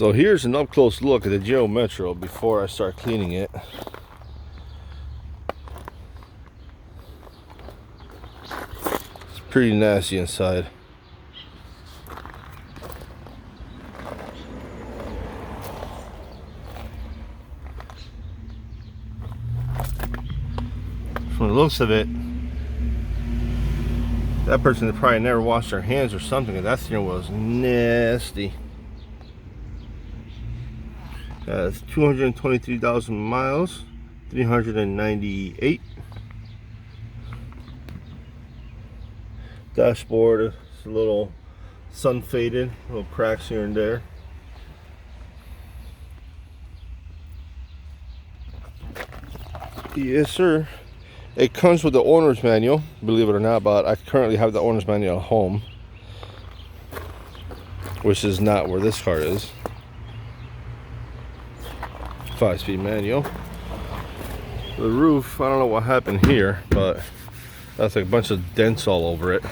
So here's an up close look at the Geo Metro before I start cleaning it. It's pretty nasty inside. From the looks of it, that person had probably never washed their hands or something, and that steering wheel was nasty. It's 223,000 miles, 398. Dashboard is a little sun faded, little cracks here and there. Yes, sir. It comes with the owner's manual, believe it or not, but I currently have the owner's manual at home, which is not where this car is. 5-speed manual. The roof, I don't know what happened here, but that's like a bunch of dents all over it.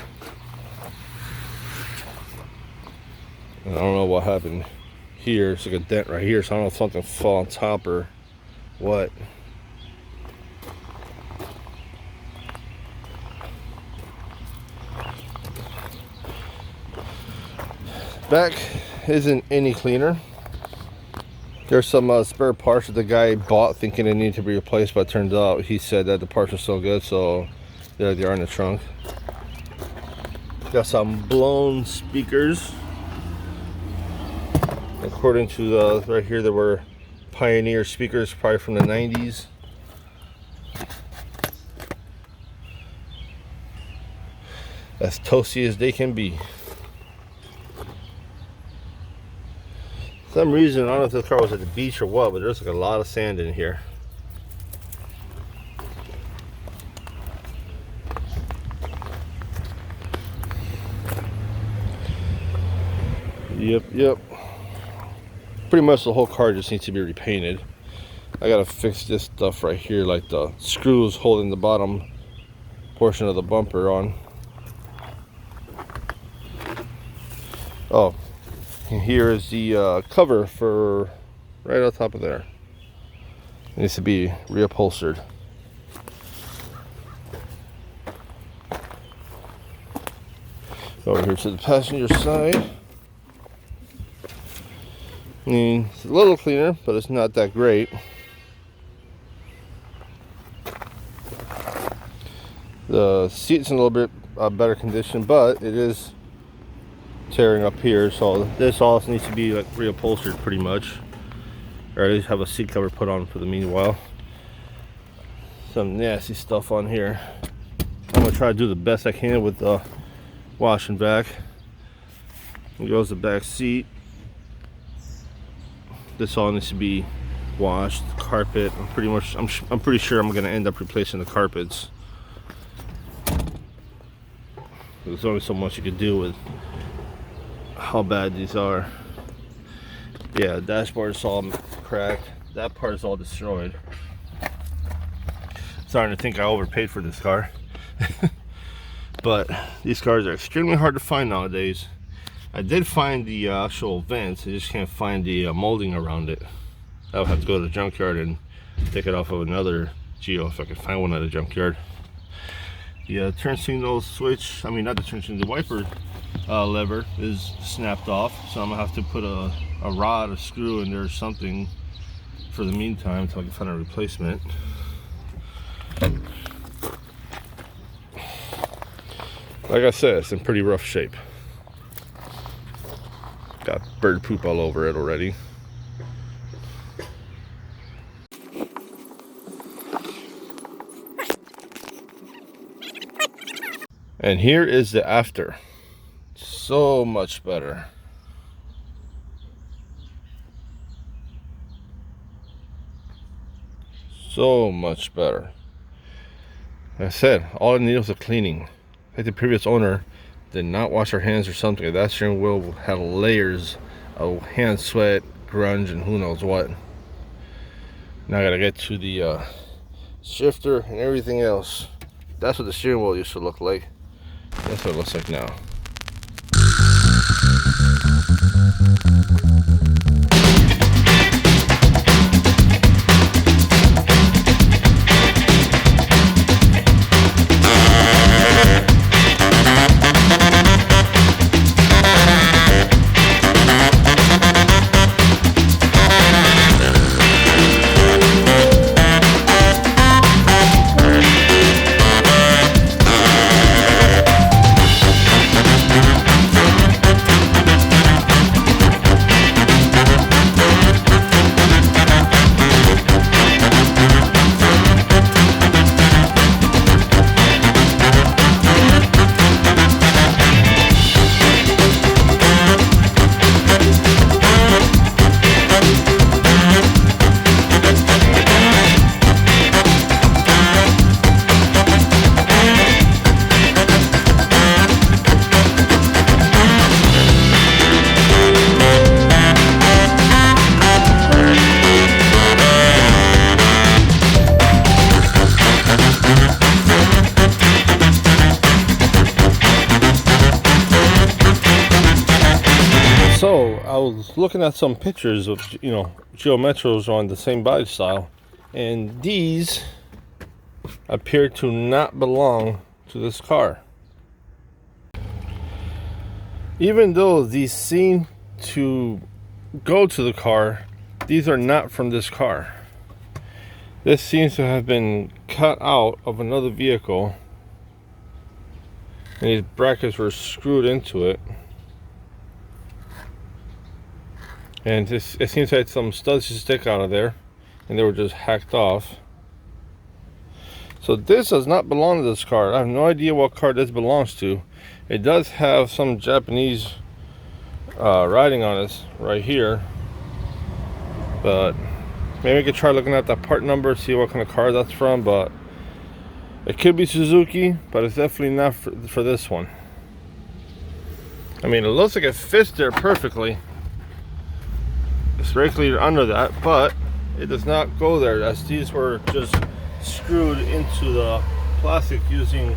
And I don't know what happened here. It's like a dent right here, so I don't know if something fell on top or what. Back isn't any cleaner. There's some spare parts that the guy bought thinking they need to be replaced, but it turns out he said that the parts are still good, so there they are in the trunk. Got some blown speakers. According to the right here, there were Pioneer speakers, probably from the 90s. As toasty as they can be. For some reason, I don't know if this car was at the beach or what, but there's like a lot of sand in here. Yep. Pretty much the whole car just needs to be repainted. I gotta fix this stuff right here, like the screws holding the bottom portion of the bumper on. Oh, and here is the cover for right on top of there. It needs to be reupholstered. Over here to the passenger side. I mean, it's a little cleaner, but it's not that great. The seat's in a little bit better condition, but it is tearing up here, so this also needs to be like reupholstered pretty much, or at least have a seat cover put on for the meanwhile. Some nasty stuff on here. I'm gonna try to do the best I can with the wash and vac. Here goes the back seat. This all needs to be washed. The carpet, I'm pretty sure I'm gonna end up replacing the carpets. There's only so much you can do with how bad these are. Yeah, the dashboard is all cracked. That part is all destroyed. Starting to think I overpaid for this car. But these cars are extremely hard to find nowadays. I did find the actual vents, I just can't find the molding around it. I would have to go to the junkyard and take it off of another Geo if I could find one at a junkyard. The turn signal switch, I mean not the turn signal, the wiper lever is snapped off, so I'm gonna have to put a rod, a screw in there or something for the meantime until I can find a replacement. Like I said, it's in pretty rough shape. Got bird poop all over it already. And here is the after. So much better. So much better. Like I said, all it needed was a cleaning. Like the previous owner did not wash her hands or something. That steering wheel had layers of hand sweat, grunge, and who knows what. Now I gotta get to the shifter and everything else. That's what the steering wheel used to look like. That's what it looks like now. looking at some pictures of, you know, Geo Metros on the same body style, and these appear to not belong to this car. Even though these seem to go to the car, these are not from this car. This seems to have been cut out of another vehicle, and these brackets were screwed into it. And it seems like some studs just stick out of there, and they were just hacked off. So this does not belong to this car. I have no idea what car this belongs to. It does have some Japanese writing on it right here, but maybe I could try looking at that part number, see what kind of car that's from. But it could be Suzuki, but it's definitely not for this one. I mean, it looks like it fits there perfectly. It's directly under that, but it does not go there, as these were just screwed into the plastic using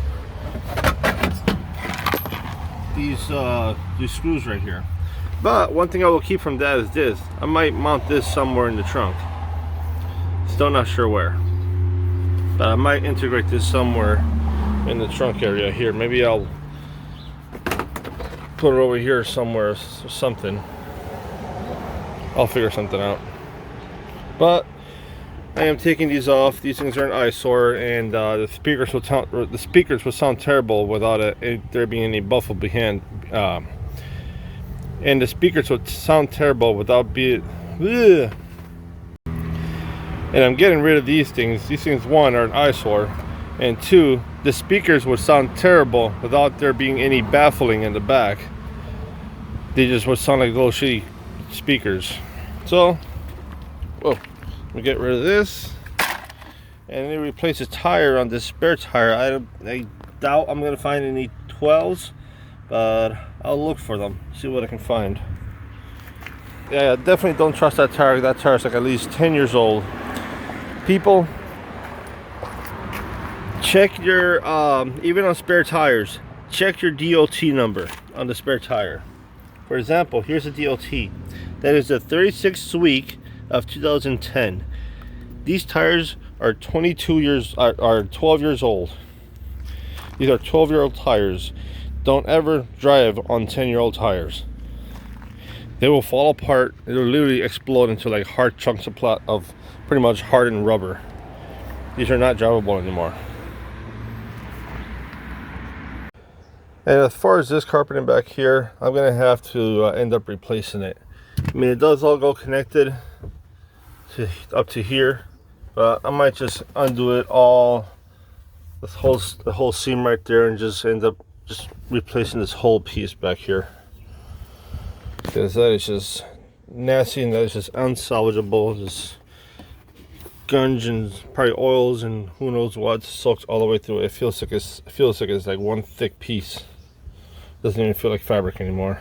these screws right here. But one thing I will keep from that is this. I might mount this somewhere in the trunk. Still not sure where, but I might integrate this somewhere in the trunk area here. Maybe I'll put it over here somewhere or something. I'll figure something out. But I am taking these off. These things are an eyesore, and the speakers will sound terrible without there being any buffle behind. And the speakers would sound terrible without being. Ugh. And I'm getting rid of these things. These things, one, are an eyesore, and two, the speakers would sound terrible without there being any baffling in the back. They just would sound like little shitty speakers. So, whoa. We get rid of this, and then replace a tire on this spare tire. I doubt I'm gonna find any 12s, but I'll look for them, see what I can find. Yeah, definitely don't trust that tire. That tire's like at least 10 years old. People, check your even on spare tires, check your DOT number on the spare tire. For example, here's a DOT. That is the 36th week of 2010. These tires are 12 years old. These are 12-year-old tires. Don't ever drive on 10-year-old tires. They will fall apart. It will literally explode into like hard chunks of pretty much hardened rubber. These are not drivable anymore. And as far as this carpeting back here, I'm gonna have to end up replacing it. I mean, it does all go connected up to here, but I might just undo it all, the whole seam right there, and just end up just replacing this whole piece back here, because that is just nasty and that is just unsalvageable. Just gunge and probably oils and who knows what soaks all the way through it. It feels like it's like one thick piece. Doesn't even feel like fabric anymore.